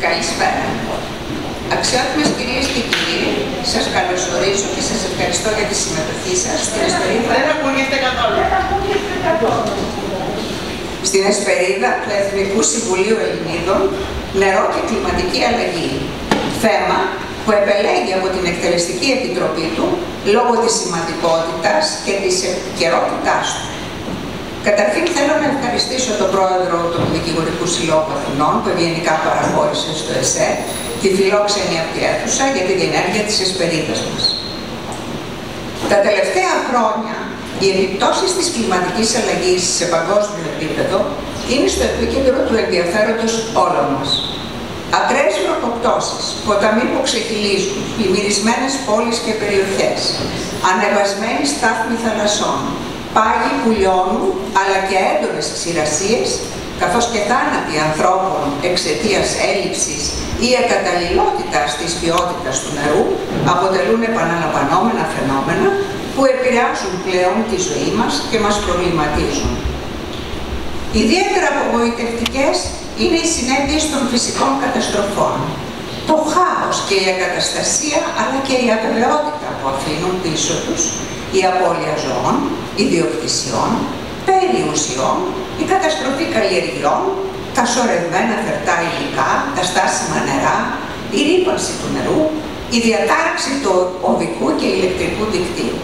Καλησπέρα. Αξιότιμες κυρίες και κύριοι, σας καλωσορίζω και σας ευχαριστώ για τη συμμετοχή σας στην εσπερίδα. Δεν ακούγεται καθόλου. Στην εσπερίδα του Εθνικού Συμβουλίου Ελληνίδων, νερό και κλιματική αλλαγή. Θέμα που επελέγει από την Εκτελεστική Επιτροπή του λόγω της σημαντικότητας και της επικαιρότητάς του. Καταρχήν θέλω να ευχαριστήσω τον πρόεδρο του Δικηγορικού Συλλόγου Αθηνών που ευγενικά παραχώρησε στο ΕΣΕ τη φιλόξενη αυτή αίθουσα για τη διενέργεια της εσπερίδας μας. Τα τελευταία χρόνια οι επιπτώσεις της κλιματικής αλλαγής σε παγκόσμιο επίπεδο είναι στο επίκεντρο του ενδιαφέροντος όλων μας. Ακραίες βροχοπτώσεις, ποταμοί που ξεχυλίζουν, πλημμυρισμένες πόλεις και περιοχές, ανεβασμένοι στάθμοι θαλασσών, πάγοι που λιώνουν, αλλά και έντονες ξηρασίες, καθώς και θάνατοι ανθρώπων εξαιτίας έλλειψης ή ακαταλληλότητας της ποιότητας του νερού, αποτελούν επαναλαμβανόμενα φαινόμενα που επηρεάζουν πλέον τη ζωή μας και μας προβληματίζουν. Ιδιαίτερα απογοητευτικές είναι οι συνέπειες των φυσικών καταστροφών. Το χάος και η ακαταστασία, αλλά και η αβεβαιότητα που αφήνουν πίσω τους, η απώλεια ζώων, ιδιοκτησιών, περιουσιών, η καταστροφή καλλιεργειών, τα σωρευμένα φερτά υλικά, τα στάσιμα νερά, η ρύπανση του νερού, η διατάραξη του οδικού και ηλεκτρικού δικτύου.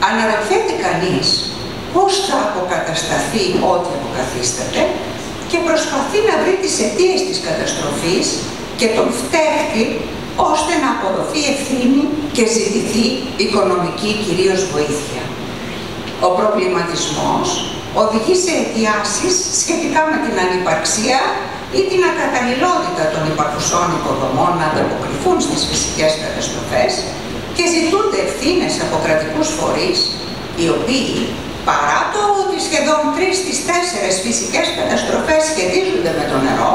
Αναρωτιέται κανείς πώς θα αποκατασταθεί ό,τι αποκαθίσταται και προσπαθεί να βρει τις αιτίες της καταστροφής και τον φταίχτη ώστε να αποδοθεί ευθύνη και ζητηθεί οικονομική κυρίως βοήθεια. Ο προβληματισμός οδηγεί σε αιτιάσεις σχετικά με την ανυπαρξία ή την ακαταλληλότητα των υπαρχουσών υποδομών να ανταποκριθούν στις φυσικές καταστροφές και ζητούνται ευθύνες από κρατικούς φορείς, οι οποίοι, παρά το ότι σχεδόν 3 στις 4 φυσικές καταστροφές σχετίζονται με το νερό,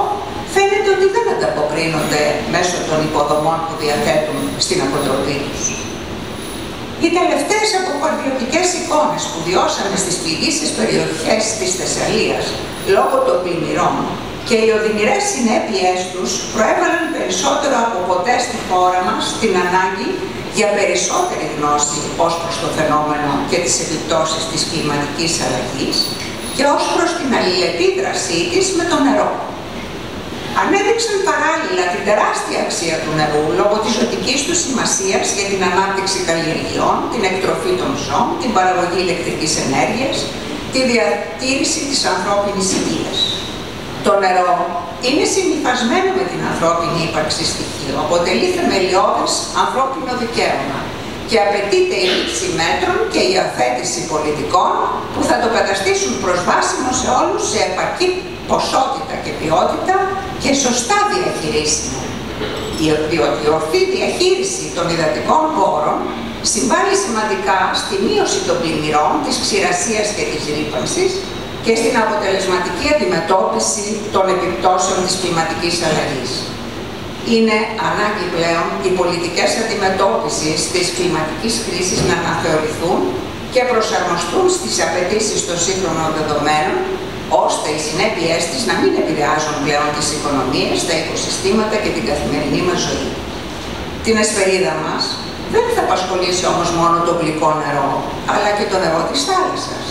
φαίνεται ότι δεν ανταποκρίνονται μέσω των υποδομών που διαθέτουν στην αποτροπή τους. Οι τελευταίες αποκαρδιωτικές εικόνες που βιώσαμε στις πληγείσες περιοχές της Θεσσαλίας λόγω των πλημμυρών και οι οδυνηρές συνέπειές τους προέβαλαν περισσότερο από ποτέ στη χώρα μας την ανάγκη για περισσότερη γνώση ως προς το φαινόμενο και τις επιπτώσεις της κλιματικής αλλαγής και ως προς την αλληλεπίδρασή της με το νερό. Ανέδειξαν παράλληλα την τεράστια αξία του νερού λόγω της ζωτικής του σημασίας για την ανάπτυξη καλλιεργειών, την εκτροφή των ζώων, την παραγωγή ηλεκτρικής ενέργειας, τη διατήρηση της ανθρώπινης υγείας. Το νερό είναι συνυφασμένο με την ανθρώπινη ύπαρξη στοιχείο, αποτελεί θεμελιώδες ανθρώπινο δικαίωμα και απαιτείται η λήψη μέτρων και η αθέτηση πολιτικών που θα το καταστήσουν προσβάσιμο σε όλους σε επαρκή ποσότητα και ποιότητα και σωστά διαχειρίσιμο. Η ορθή διαχείριση των υδατικών πόρων συμβάλλει σημαντικά στη μείωση των πλημμυρών, της ξηρασίας και της ρύπανσης και στην αποτελεσματική αντιμετώπιση των επιπτώσεων της κλιματικής αλλαγής. Είναι ανάγκη πλέον οι πολιτικές αντιμετώπισης της κλιματικής κρίσης να αναθεωρηθούν και προσαρμοστούν στις απαιτήσεις των σύγχρονων δεδομένων, ώστε οι συνέπειές της να μην επηρεάζουν πλέον τις οικονομίες, τα οικοσυστήματα και την καθημερινή μας ζωή. Την εσπερίδα μας δεν θα απασχολήσει όμως μόνο το γλυκό νερό, αλλά και το νερό της θάλασσας.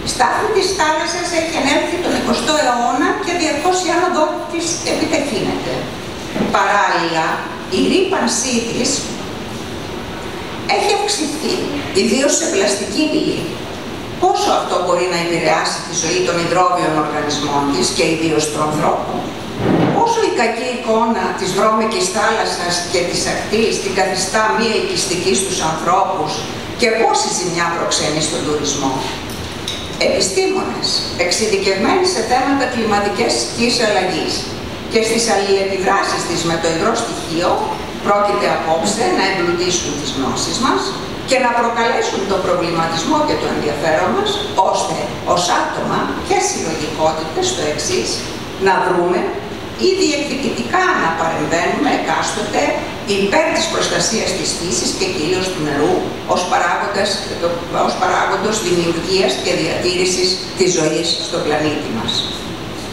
Η στάθμη της θάλασσας έχει ανέλθει τον 20ο αιώνα και διαρκώς η άνοδό της επιταχύνεται. Παράλληλα, η ρύπανσή της έχει αυξηθεί, ιδίως σε πλαστική ύλη. Πόσο αυτό μπορεί να επηρεάσει τη ζωή των υδρόβιων οργανισμών της και ιδίως του ανθρώπου. Πόσο η κακή εικόνα της βρώμικης θάλασσας και της ακτής την καθιστά μη ελκυστική στους ανθρώπους και πόση ζημιά προξενεί στον τουρισμό. Επιστήμονες, εξειδικευμένοι σε θέματα κλιματικής αλλαγής και στις αλληλεπιδράσεις της με το υγρό στοιχείο, πρόκειται απόψε να εμπλουτίσουν τις γνώσεις μας και να προκαλέσουν τον προβληματισμό και το ενδιαφέρον μας, ώστε ως άτομα και συλλογικότητες το εξής, να βρούμε ή διεκδικητικά να παρεμβαίνουμε εκάστοτε υπέρ της προστασίας της φύσης και κυρίως του νερού ως παράγοντος δημιουργίας και διατήρησης της ζωής στον πλανήτη μας.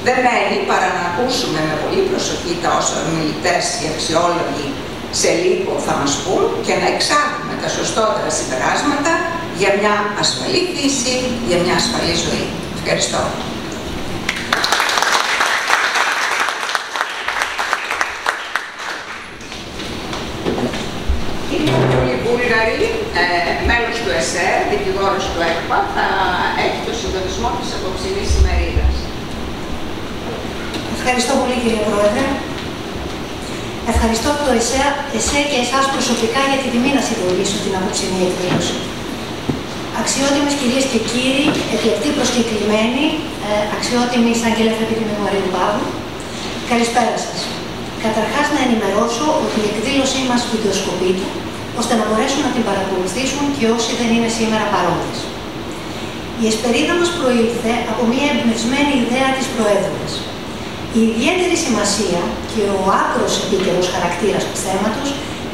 Δεν μένει παρά να ακούσουμε με πολύ προσοχή τα όσα ομιλητές και αξιόλογοι σε λίγο θα μας πούν και να εξάγουμε τα σωστότερα συμπεράσματα για μια ασφαλή φύση, για μια ασφαλή ζωή. Ευχαριστώ. Κύριε Βούλγαρη, μέλος του ΕΣΕΡ, δικηγόρος του ΕΚΠΑ, θα έχει το συντονισμό της απόψινής ημερίδας. Ευχαριστώ πολύ, κύριε Πρόεδρε. Ευχαριστώ το ΕΣΕ και εσάς προσωπικά για την τιμή να συντονίσω την απόψινή εκδήλωση. Αξιότιμες κυρίες και κύριοι, εκλεκτοί προσκεκλημένοι, αξιότιμοι εισαγγελέα Φρυπίδη Μαρίου Παύλου, καλησπέρα σας. Καταρχάς, να ενημερώσω ότι η εκδήλωσή μας βιντεοσκοπείται, ώστε να μπορέσουν να την παρακολουθήσουν και όσοι δεν είναι σήμερα παρόντες. Η εσπερίδα μας προήλθε από μια εμπνευσμένη ιδέα της Προέδρου μας. Η ιδιαίτερη σημασία και ο άκρος επίκαιρος χαρακτήρας του θέματος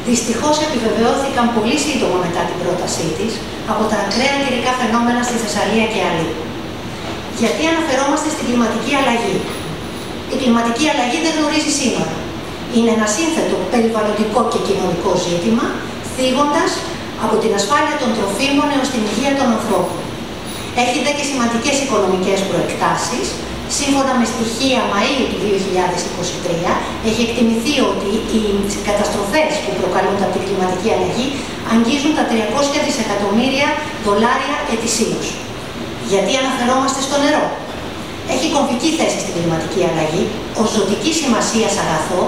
δυστυχώς επιβεβαιώθηκαν πολύ σύντομα μετά την πρότασή της από τα ακραία καιρικά φαινόμενα στη Θεσσαλία και αλλού. Γιατί αναφερόμαστε στην κλιματική αλλαγή. Η κλιματική αλλαγή δεν γνωρίζει σύνορα. Είναι ένα σύνθετο περιβαλλοντικό και κοινωνικό ζήτημα, θίγοντας από την ασφάλεια των τροφίμων έως την υγεία των ανθρώπων. Έχει δε και σημαντικές οικονομικές προεκτάσεις. Σύμφωνα με στοιχεία Μαΐου του 2023, έχει εκτιμηθεί ότι οι καταστροφές που προκαλούνται από την κλιματική αλλαγή αγγίζουν τα 300 δισεκατομμύρια δολάρια ετησίως. Γιατί αναφερόμαστε στο νερό. Έχει κομβική θέση στην κλιματική αλλαγή, ως ζωτική σημασίας αγαθό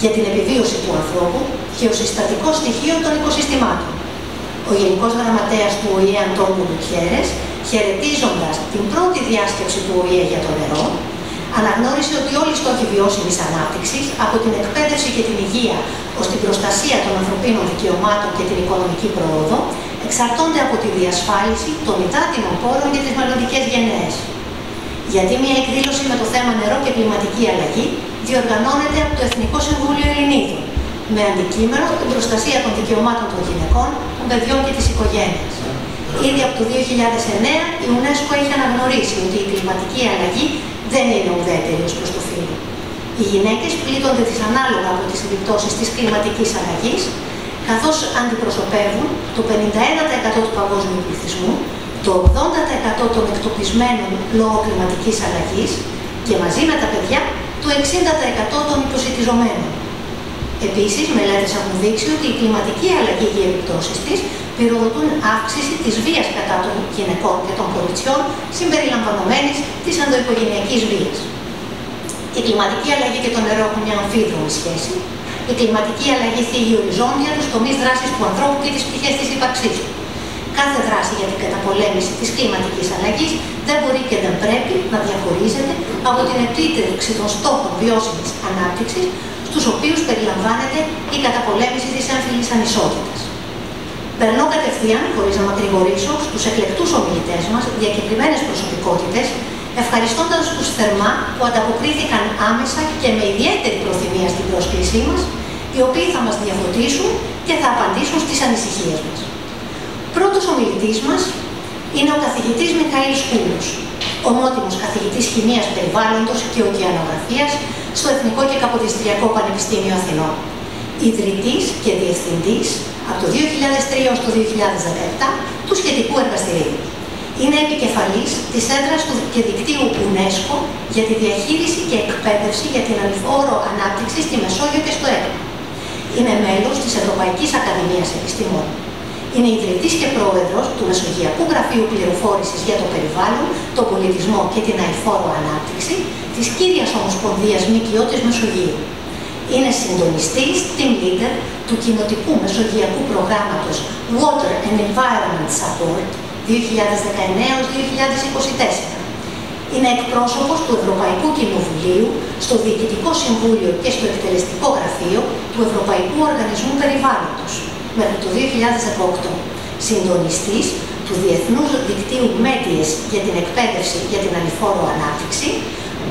για την επιβίωση του ανθρώπου και ως συστατικό στοιχείο των οικοσυστημάτων. Ο Γενικός Γραμματέας του ΟΗΕ Αντώνιο Γκουτιέρες, χαιρετίζοντας την πρώτη διάσκεψη του ΟΗΕ για το νερό, αναγνώρισε ότι όλοι οι στόχοι βιώσιμης ανάπτυξης, από την εκπαίδευση και την υγεία ως την προστασία των ανθρωπίνων δικαιωμάτων και την οικονομική πρόοδο, εξαρτώνται από τη διασφάλιση των υδάτινων πόρων για τις μελλοντικές γενναίες. Γιατί μια εκδήλωση με το θέμα νερό και κλιματική αλλαγή διοργανώνεται από το Εθνικό Συμβούλιο Ελληνίδων, με αντικείμενο την προστασία των δικαιωμάτων των γυναικών, των παιδιών και της οικογένειας. Ήδη από το 2009 η UNESCO έχει αναγνωρίσει ότι η κλιματική αλλαγή δεν είναι ουδέτερη ως προς το φύλο. Οι γυναίκες πλήττονται δυσανάλογα από τις επιπτώσεις της κλιματικής αλλαγής, καθώς αντιπροσωπεύουν το 51% του παγκόσμιου πληθυσμού, το 80% των εκτοπισμένων λόγω κλιματικής αλλαγής και μαζί με τα παιδιά το 60% των υποσιτιζομένων. Επίσης, μελέτες έχουν δείξει ότι η κλιματική αλλαγή και οι επιπτώσεις της πυροδοτούν αύξηση της βίας κατά των γυναικών και των κοριτσιών, συμπεριλαμβανομένης της ενδοοικογενειακής βίας. Η κλιματική αλλαγή και το νερό έχουν μια αμφίδρομη σχέση. Η κλιματική αλλαγή θίγει οριζόντια τους τομείς δράσης του ανθρώπου και τις πτυχές της ύπαρξής του. Κάθε δράση για την καταπολέμηση της κλιματικής αλλαγής δεν μπορεί και δεν πρέπει να διαχωρίζεται από την επίτευξη των στόχων βιώσιμης ανάπτυξης, στους οποίους περιλαμβάνεται η καταπολέμηση της έμφυλης ανισότητας. Περνώ κατευθείαν, χωρίς να μακρηγορήσω, στους εκλεκτούς ομιλητές μας, διακεκριμένες προσωπικότητες, ευχαριστώντας τους θερμά που ανταποκρίθηκαν άμεσα και με ιδιαίτερη προθυμία στην πρόσκλησή μας, οι οποίοι θα μας διαφωτίσουν και θα απαντήσουν στις ανησυχίες μας. Πρώτος ομιλητής μας είναι ο καθηγητής Μιχαήλ Σκούλος, ομότιμος καθηγητής χημείας περιβάλλοντος και ωκεανογραφίας στο Εθνικό και Καποδιστριακό Πανεπιστήμιο Αθηνών. Ιδρυτής και διευθυντής από το 2003 έως το 2017 του σχετικού εργαστηρίου. Είναι επικεφαλής της έδρας του και δικτύου UNESCO για τη διαχείριση και εκπαίδευση για την αηφόρο ανάπτυξη στη Μεσόγειο και στο ΕΚΠΑ. Είναι μέλος της Ευρωπαϊκής Ακαδημίας Επιστημών. Είναι ιδρυτής και πρόεδρος του Μεσογειακού Γραφείου Πληροφόρησης για το Περιβάλλον, τον Πολιτισμό και την Αηφόρο Ανάπτυξη της κύριας Ομοσπονδίας ΜΚΟ της Μεσογείου. Είναι συντονιστής, team leader του κοινοτικού μεσογειακού προγράμματος Water and Environment Support 2019-2024. Είναι εκπρόσωπος του Ευρωπαϊκού Κοινοβουλίου στο Διοικητικό Συμβούλιο και στο Εκτελεστικό Γραφείο του Ευρωπαϊκού Οργανισμού Περιβάλλοντος μέχρι το 2018. Συντονιστής του Διεθνούς Δικτύου Μέτιες για την εκπαίδευση για την αηφόρο ανάπτυξη,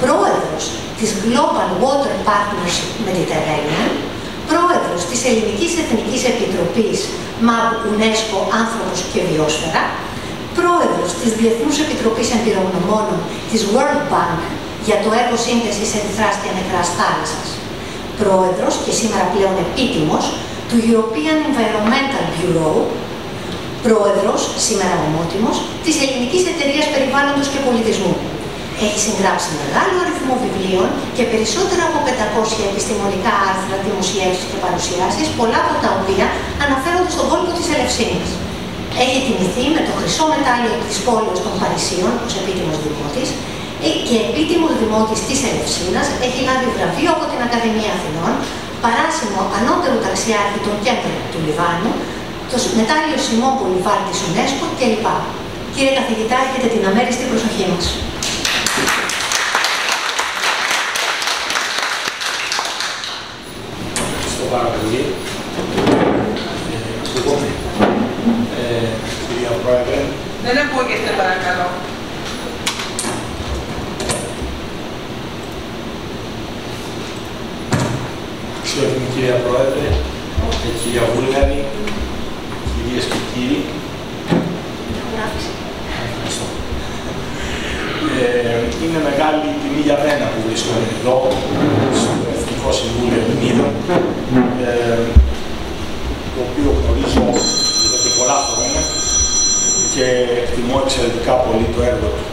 πρόεδρος της Global Water Partnership Mediterranean, πρόεδρος της Ελληνικής Εθνικής Επιτροπής ΜΑΒ UNESCO Άνθρωπος και Βιόσφαιρα, πρόεδρος της Διεθνούς Επιτροπής Εμπειρογνωμόνων της World Bank για το έργο σύνδεσης ερυθράς νεκράς θάλασσας. Πρόεδρος και σήμερα πλέον επίτιμος του European Environmental Bureau, πρόεδρος, σήμερα ομότιμος, της Ελληνικής Εταιρείας Περιβάλλοντος και Πολιτισμού. Έχει συγγράψει μεγάλο αριθμό βιβλίων και περισσότερα από 500 επιστημονικά άρθρα, δημοσιεύσεις και παρουσιάσεις, πολλά από τα οποία αναφέρονται στον κόλπο της Ελευσίνας. Έχει τιμηθεί με το χρυσό μετάλλιο της πόλεως των Παρισίων ως επίτιμος δημότης και επίτιμος δημότης της Ελευσίνας. Έχει λάβει βραβείο από την Ακαδημία Αθηνών, παράσημο ανώτερου ταξιάρχη των κέντρων του Λιβάνου, το μετάλλιο Σιμών Πολυβάρ της UNESCO κλπ. Κύριε καθηγητά, έχετε την αμέριστη προσοχή μας. Ευχαριστώ πάρα πολύ. Κυρία Πρόεδρε. Δεν ακούγεστε, παρακαλώ. Αξιότιμη κυρία Πρόεδρε, κυρία Βούλγαρη, κυρίες και κύριοι. Ευχαριστώ. Είναι μεγάλη τιμή για μένα που βρίσκομαι εδώ, στο Εθνικό Συμβούλιο Ελληνίδων, το οποίο γνωρίζω εδώ και πολλά χρόνια και εκτιμώ εξαιρετικά πολύ το έργο του.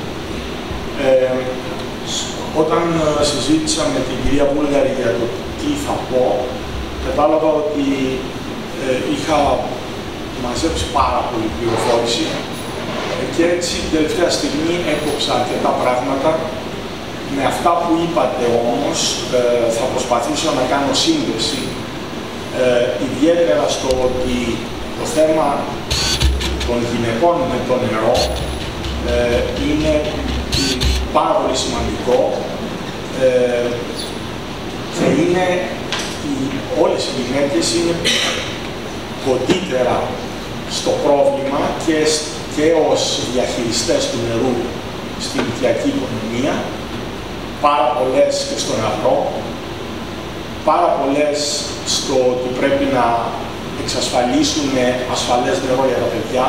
Όταν συζήτησα με την κυρία Βούλγαρη για το τι θα πω, κατάλαβα ότι είχα μαζέψει πάρα πολύ πληροφόρηση και έτσι την τελευταία στιγμή έκοψα αρκετά πράγματα. Με αυτά που είπατε όμως θα προσπαθήσω να κάνω σύνδεση, ιδιαίτερα στο ότι το θέμα των γυναικών με το νερό είναι πάρα πολύ σημαντικό και είναι όλες οι γυναίκες είναι κοντύτερα στο πρόβλημα και ως διαχειριστές του νερού στην οικιακή οικονομία, πάρα πολλές και στον αγρό, πάρα πολλές στο ότι πρέπει να εξασφαλίσουν ασφαλές νερό για τα παιδιά,